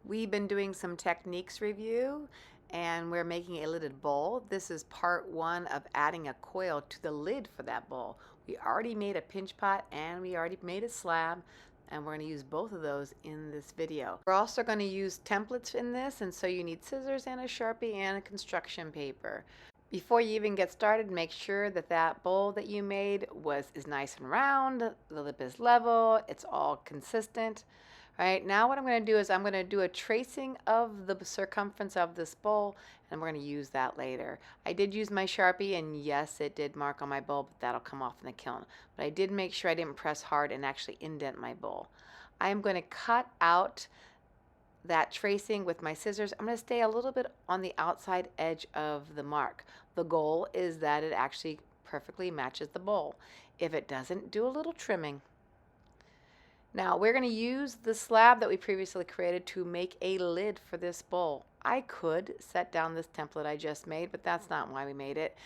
We've been doing some techniques review and we're making a lidded bowl. This is part one of adding a coil to the lid for that bowl. We already made a pinch pot and we already made a slab, and we're going to use both of those in this video. We're also going to use templates in this, and so you need scissors and a Sharpie and a construction paper. Before you even get started, make sure that that bowl that you made is nice and round, the lip is level, it's all consistent. All right, now what I'm going to do is I'm going to do a tracing of the circumference of this bowl, and we're going to use that later. I did use my Sharpie, and yes, it did mark on my bowl, but that'll come off in the kiln. But I did make sure I didn't press hard and actually indent my bowl. I'm going to cut out that tracing with my scissors. I'm going to stay a little bit on the outside edge of the mark. The goal is that it actually perfectly matches the bowl. If it doesn't, do a little trimming. Now we're going to use the slab that we previously created to make a lid for this bowl. I could set down this template I just made, but that's not why we made it.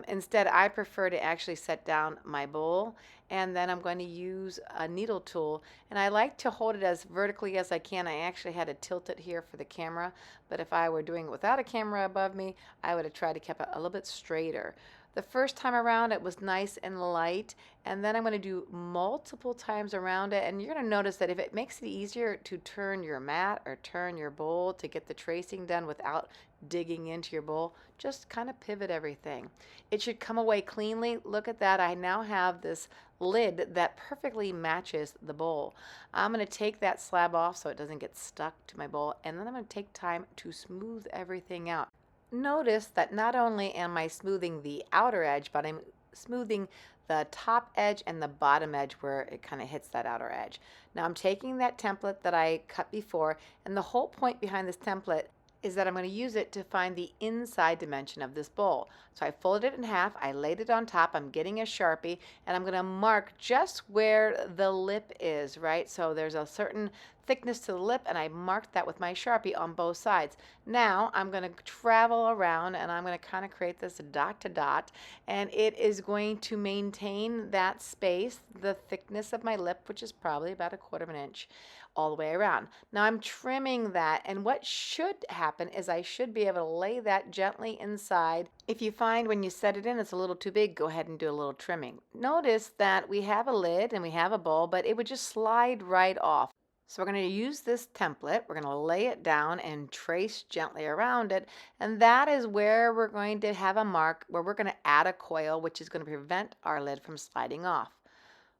Instead, I prefer to actually set down my bowl, and then I'm going to use a needle tool, and I like to hold it as vertically as I can. I actually had to tilt it here for the camera, but if I were doing it without a camera above me, I would have tried to keep it a little bit straighter. The first time around it was nice and light, and then I'm going to do multiple times around it, and you're going to notice that if it makes it easier to turn your mat or turn your bowl to get the tracing done without digging into your bowl, just kind of pivot everything. It should come away cleanly. Look at that. I now have this lid that perfectly matches the bowl. I'm going to take that slab off so it doesn't get stuck to my bowl, and then I'm going to take time to smooth everything out. Notice that not only am I smoothing the outer edge, but I'm smoothing the top edge and the bottom edge where it kind of hits that outer edge. Now I'm taking that template that I cut before, and the whole point behind this template is that I'm going to use it to find the inside dimension of this bowl. So I folded it in half, I laid it on top, I'm getting a Sharpie, and I'm going to mark just where the lip is, right? So there's a certain thickness to the lip, and I marked that with my Sharpie on both sides. Now I'm going to travel around, and I'm going to kind of create this dot to dot, and it is going to maintain that space, the thickness of my lip, which is probably about 1/4 of an inch, all the way around. Now I'm trimming that, and what should happen is I should be able to lay that gently inside. If you find when you set it in it's a little too big, go ahead and do a little trimming. Notice that we have a lid and we have a bowl, but it would just slide right off. So we're going to use this template, we're going to lay it down and trace gently around it, and that is where we're going to have a mark where we're going to add a coil, which is going to prevent our lid from sliding off.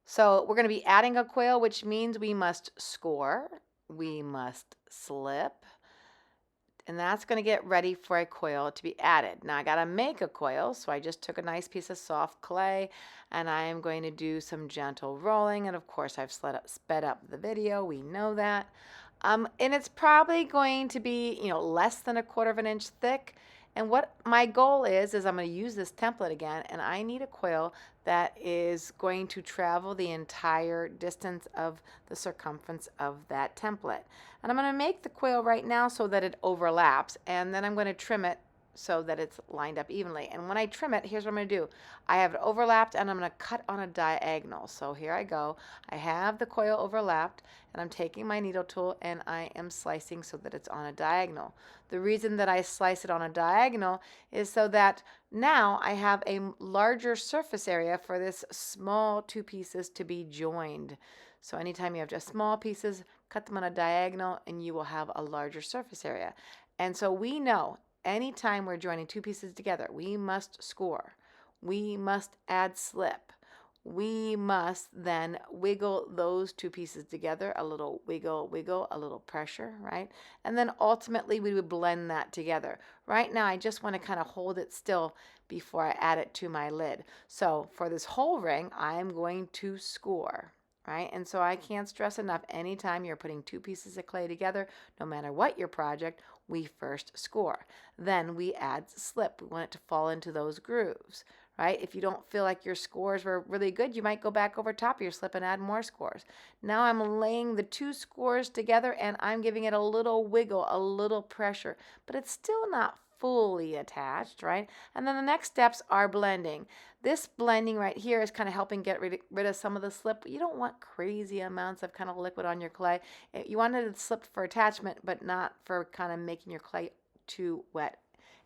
So we're going to be adding a coil, which means we must score, we must slip, and that's going to get ready for a coil to be added. Now I got to make a coil, so I just took a nice piece of soft clay, and I am going to do some gentle rolling, and of course I've sped up the video, we know that. And it's probably going to be, less than 1/4 of an inch thick. And what my goal is I'm going to use this template again, and I need a coil that is going to travel the entire distance of the circumference of that template. And I'm going to make the coil right now so that it overlaps, and then I'm going to trim it so that it's lined up evenly. And when I trim it, here's what I'm going to do. I have it overlapped, and I'm going to cut on a diagonal. So here I go. I have the coil overlapped, and I'm taking my needle tool and I am slicing so that it's on a diagonal. The reason that I slice it on a diagonal is so that now I have a larger surface area for this small two pieces to be joined. So anytime you have just small pieces, cut them on a diagonal and you will have a larger surface area. And so we know anytime we're joining two pieces together, we must score. We must add slip. We must then wiggle those two pieces together, a little wiggle, wiggle, a little pressure, right? And then ultimately we would blend that together. Right now I just want to kind of hold it still before I add it to my lid. So for this whole ring, I'm going to score. Right? And so I can't stress enough, anytime you're putting two pieces of clay together, no matter what your project, we first score. Then we add slip. We want it to fall into those grooves, right? If you don't feel like your scores were really good, you might go back over top of your slip and add more scores. Now I'm laying the two scores together and I'm giving it a little wiggle, a little pressure, but it's still not fully attached, right? And then the next steps are blending. This blending right here is kind of helping get rid of some of the slip. You don't want crazy amounts of kind of liquid on your clay. You want it to slip for attachment, but not for kind of making your clay too wet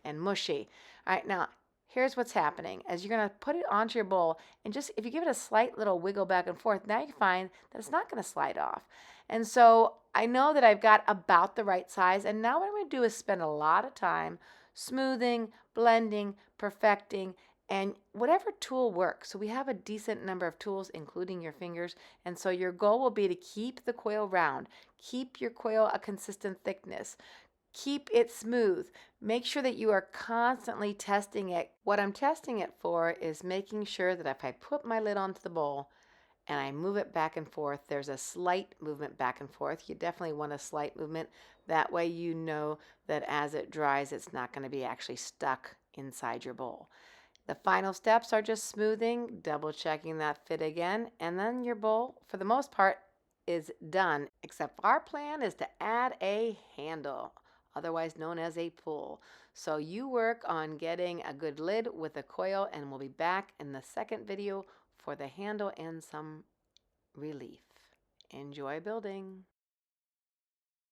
and mushy. All right, now here's what's happening. As you're going to put it onto your bowl, and just if you give it a slight little wiggle back and forth, now you find that it's not going to slide off. And so I know that I've got about the right size, and now what I'm going to do is spend a lot of time smoothing, blending, perfecting, and whatever tool works. So we have a decent number of tools, including your fingers, and so your goal will be to keep the coil round, keep your coil a consistent thickness, keep it smooth. Make sure that you are constantly testing it. What I'm testing it for is making sure that if I put my lid onto the bowl and I move it back and forth, there's a slight movement back and forth. You definitely want a slight movement. That way you know that as it dries, it's not going to be actually stuck inside your bowl. The final steps are just smoothing, double checking that fit again, and then your bowl, for the most part, is done, except our plan is to add a handle, otherwise known as a pull. So you work on getting a good lid with a coil, and we'll be back in the second video for the handle and some relief. Enjoy building.